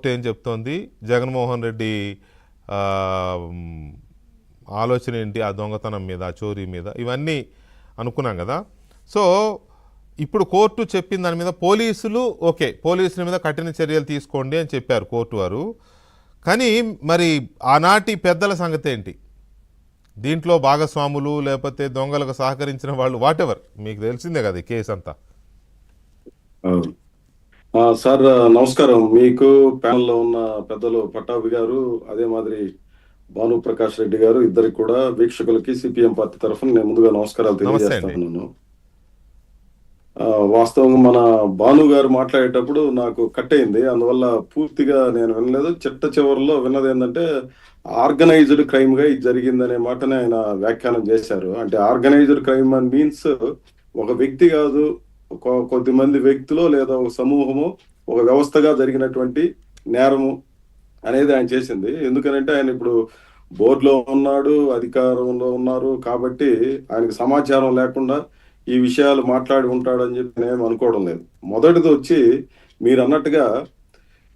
Court ఏం చెప్తోంది, జగన్మోహన్ రెడ్డి ఆలోచన ఏంటి ఆ దొంగతనం మీద, ఆ చోరీ మీద, ఇవన్నీ అనుకున్నాం కదా. సో ఇప్పుడు కోర్టు చెప్పిన దాని మీద పోలీసులు ఓకే, పోలీసుల మీద కఠిన చర్యలు తీసుకోండి అని చెప్పారు కోర్టు వారు. కానీ మరి ఆనాటి పెద్దల సంగతి ఏంటి? దీంట్లో భాగస్వాములు లేకపోతే దొంగలకు సహకరించిన వాళ్ళు వాటెవర్, మీకు తెలిసిందే కదా ఈ కేసు అంతా. సార్ నమస్కారం. మీకు ప్యానెల్లో ఉన్న పెద్దలు పట్టాభి గారు, అదే మాదిరి భాను ప్రకాష్ రెడ్డి గారు, ఇద్దరికి కూడా వీక్షకులకి సిపిఎం పార్టీ తరఫున నేను ముందుగా నమస్కారాలు తెలియజేస్తున్నాను. వాస్తవంగా మన భాను గారు మాట్లాడేటప్పుడు నాకు కట్ అయింది, అందువల్ల పూర్తిగా నేను వినలేదు. చిట్ట చివరిలో విన్నది ఏంటంటే ఆర్గనైజ్డ్ క్రైమ్ గా ఇది జరిగిందనే మాటనే ఆయన వ్యాఖ్యానం చేశారు. అంటే ఆర్గనైజ్డ్ క్రైమ్ అని మీన్స్ ఒక వ్యక్తి కాదు, కొద్దిమంది వ్యక్తులు లేదా ఒక సమూహము, ఒక వ్యవస్థగా జరిగినటువంటి నేరము అనేది ఆయన చేసింది. ఎందుకనంటే ఆయన ఇప్పుడు బోర్డులో ఉన్నాడు, అధికారంలో ఉన్నారు కాబట్టి ఆయనకు సమాచారం లేకుండా ఈ విషయాలు మాట్లాడి ఉంటాడని చెప్పి నేను అనుకోవడం లేదు. మొదటిది వచ్చి మీరు అన్నట్టుగా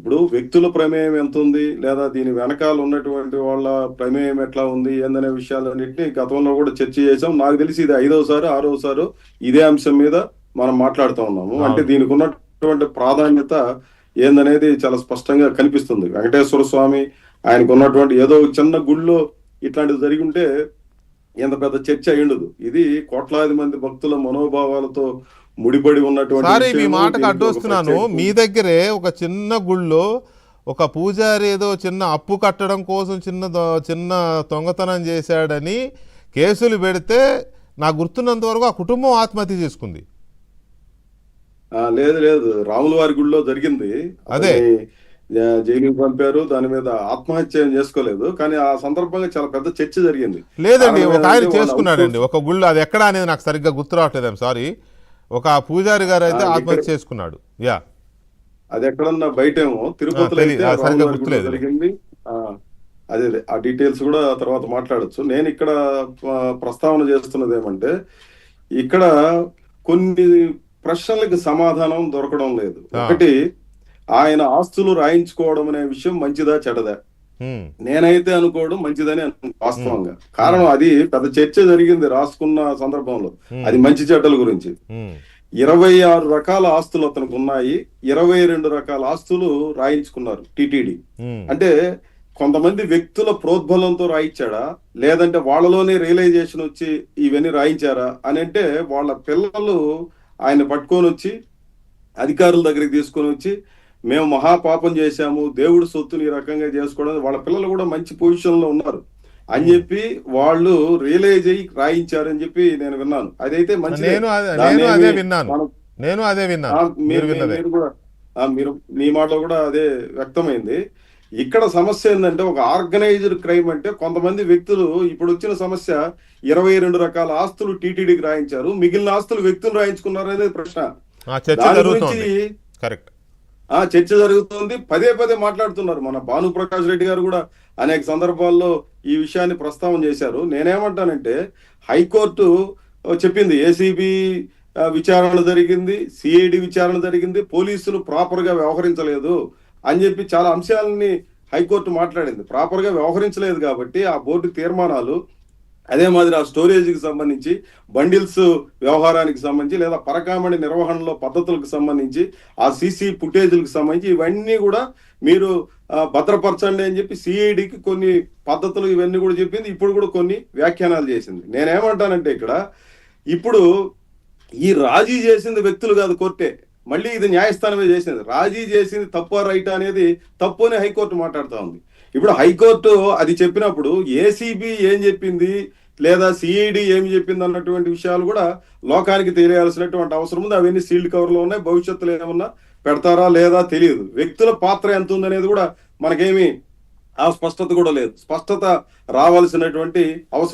ఇప్పుడు వ్యక్తుల ప్రమేయం ఎంత ఉంది, లేదా దీని వెనకాల ఉన్నటువంటి వాళ్ళ ప్రమేయం ఎట్లా ఉంది ఏందనే విషయాలన్నింటినీ గతంలో కూడా చర్చ చేసాం. నాకు తెలిసి ఇది 5వసారి 6వసారి ఇదే అంశం మీద మనం మాట్లాడుతూ ఉన్నాము. అంటే దీనికి ఉన్నటువంటి ప్రాధాన్యత ఏందనేది చాలా స్పష్టంగా కనిపిస్తుంది. వెంకటేశ్వర స్వామి ఆయనకు ఉన్నటువంటి ఏదో చిన్న గుళ్ళో ఇట్లాంటిది జరిగి ఉంటే ఎంత పెద్ద చర్చ అయ్యుండదు. ఇది కోట్లాది మంది భక్తుల మనోభావాలతో ముడిపడి ఉన్నటువంటి. మీ మాటకు అడ్డొస్తున్నాను, మీ దగ్గరే ఒక చిన్న గుళ్ళో ఒక పూజారి ఏదో చిన్న అప్పు కట్టడం కోసం చిన్న దొంగతనం చేశాడని కేసులు పెడితే నాకు గుర్తున్నంత వరకు ఆ కుటుంబం ఆత్మహత్య చేసుకుంది. లేదు, రాముల వారి గుడిలో జరిగింది. అదే జైలుకి పంపారు, దాని మీద ఆత్మహత్య ఏం చేసుకోలేదు. కానీ ఆ సందర్భంగా చాలా పెద్ద చర్చ జరిగింది. లేదండి, ఒక ఆయన చేసుకున్నాడండి ఒక గుళ్ళు, అది ఎక్కడ అనేది నాకు సరిగ్గా గుర్తు రావట్లేదు, సారీ. ఒక పూజారి గారు అయితే ఆత్మహత్య చేసుకున్నాడు. యా, అది ఎక్కడన్నా బయటేమో తిరుపతిలో జరిగింది. అదే ఆ డీటెయిల్స్ కూడా తర్వాత మాట్లాడచ్చు. నేను ఇక్కడ ప్రస్తావన చేస్తున్నది ఏమంటే, ఇక్కడ కొన్ని ప్రశ్నలకు సమాధానం దొరకడం లేదు. ఒకటి, ఆయన ఆస్తులు రాయించుకోవడం అనే విషయం మంచిదా చెడదా? నేనైతే అనుకోవడం మంచిదని వాస్తవంగా. కారణం అది పెద్ద చర్చ జరిగింది రాసుకున్న సందర్భంలో, అది మంచి చెడ్డల గురించి. 26 రకాల ఆస్తులు అతనికి ఉన్నాయి, 22 రకాల ఆస్తులు రాయించుకున్నారు టిటిడి. అంటే కొంతమంది వ్యక్తుల ప్రోద్బలంతో రాయించాడా, లేదంటే వాళ్ళలోనే రియలైజేషన్ వచ్చి ఇవన్నీ రాయించారా అని అంటే, వాళ్ళ పిల్లలు ఆయన పట్టుకొని వచ్చి అధికారుల దగ్గరికి తీసుకొని వచ్చి మేము మహాపాపం చేశాము, దేవుడు సొత్తుని ఈ రకంగా చేసుకోవడం, వాళ్ళ పిల్లలు కూడా మంచి పొజిషన్ లో ఉన్నారు అని చెప్పి వాళ్ళు రియలైజ్ అయ్యి రాయించారని చెప్పి నేను విన్నాను. అదైతే మంచి. మీరు మీ మాటలో కూడా అదే వ్యక్తమైంది. ఇక్కడ సమస్య ఏంటంటే, ఒక ఆర్గనైజ్డ్ క్రైమ్ అంటే కొంతమంది వ్యక్తులు, ఇప్పుడు వచ్చిన సమస్య 22 రకాల ఆస్తులు టీటీడీకి రాయించారు, మిగిలిన ఆస్తులు వ్యక్తులు రాయించుకున్నారు అనేది ప్రశ్న. దాని గురించి చర్చ జరుగుతుంది, పదే మాట్లాడుతున్నారు. మన భాను ప్రకాష్ రెడ్డి గారు కూడా అనేక సందర్భాల్లో ఈ విషయాన్ని ప్రస్తావన చేశారు. నేనేమంటానంటే, హైకోర్టు చెప్పింది ఏసీబీ విచారణ జరిగింది, సిఐడి విచారణ జరిగింది, పోలీసులు ప్రాపర్ గా వ్యవహరించలేదు అని చెప్పి చాలా అంశాలని హైకోర్టు మాట్లాడింది. ప్రాపర్ గా వ్యవహరించలేదు కాబట్టి ఆ బోర్డు తీర్మానాలు, అదే మాదిరి ఆ స్టోరేజ్కి సంబంధించి, బండిల్స్ వ్యవహారానికి సంబంధించి, లేదా పరకామణి నిర్వహణలో పద్ధతులకు సంబంధించి, ఆ సీసీ ఫుటేజ్లకు సంబంధించి ఇవన్నీ కూడా మీరు భద్రపరచండి అని చెప్పి సిఐడికి కొన్ని పద్ధతులు ఇవన్నీ కూడా చెప్పింది. ఇప్పుడు కూడా కొన్ని వ్యాఖ్యానాలు చేసింది. నేనేమంటానంటే, ఇక్కడ ఇప్పుడు ఈ రాజీ చేసింది వ్యక్తులు కాదు, కోర్టే. మళ్ళీ ఇది న్యాయస్థానమే చేసింది. రాజీ చేసింది తప్ప రైట్ అనేది తప్పు అని హైకోర్టు మాట్లాడుతూ ఉంది. ఇప్పుడు హైకోర్టు అది చెప్పినప్పుడు ఏసీబీ ఏం చెప్పింది, లేదా సిఐడి ఏమి చెప్పింది అన్నటువంటి విషయాలు కూడా లోకానికి తెలియాల్సినటువంటి అవసరం ఉంది. అవన్నీ సీల్డ్ కవర్ లో ఉన్నాయి, భవిష్యత్తులో ఏమన్నా పెడతారా లేదా తెలియదు. వ్యక్తుల పాత్ర ఎంత ఉందనేది కూడా మనకేమి ఆ స్పష్టత కూడా లేదు. స్పష్టత రావాల్సినటువంటి అవసరం